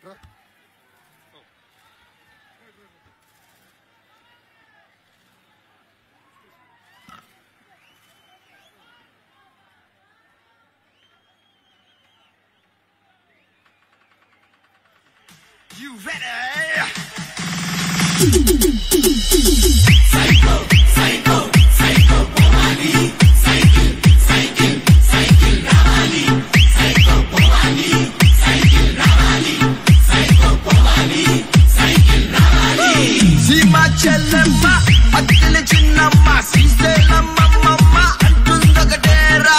You ready? Psycho, psycho, psycho, Pomani. Cycle, Ravali. Psycho, Pomani. Cycle, Ravali. Psycho, Pomani. Cycle, Ravali. Sima Chellemma, Attile Chinnamma, Sriselamma Mamma, Antundakatera.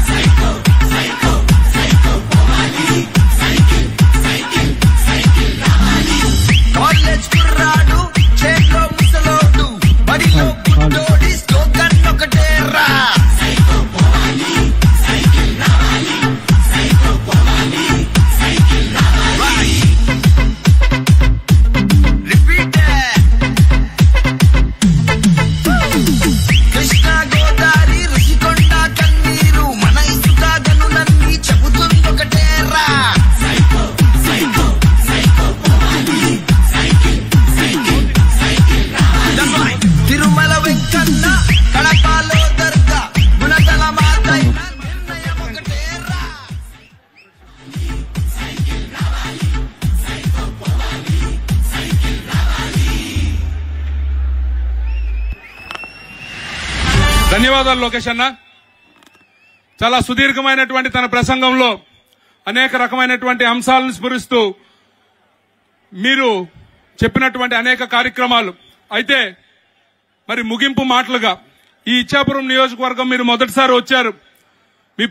Psycho, psycho, psycho, Pomani. Cycle, Ravali. College kurradu, chelo musalodu, badilo buddodi, slogan okatera. Psycho, Pomani. Cycle, Ravali. Psycho, Pomani. Cycle, Ravali. Repeat it. Krishna Godavari Rishikonda Kanneeru mana isuka ganunanni chebutundokatera. Psycho, psycho, psycho, Pomani. Cycle, Ravali. Tirumala Venkana Kadapalo Darga Gunatala Matai Nirnayam okatera. Cycle, Ravali. Psycho, Pomani. Cycle, Ravali. ధన్యవాదాలు లోకేష్ అన్న. చాలా సుదీర్ఘమైనటువంటి తన ప్రసంగంలో అనేక రకమైనటువంటి అంశాలను స్ఫురిస్తూ మీరు చెప్పినటువంటి అనేక కార్యక్రమాలు అయితే మరి ముగింపు మాటలుగా ఈ ఇచ్చాపురం నియోజకవర్గం మీరు మొదటిసారి వచ్చారు. మీ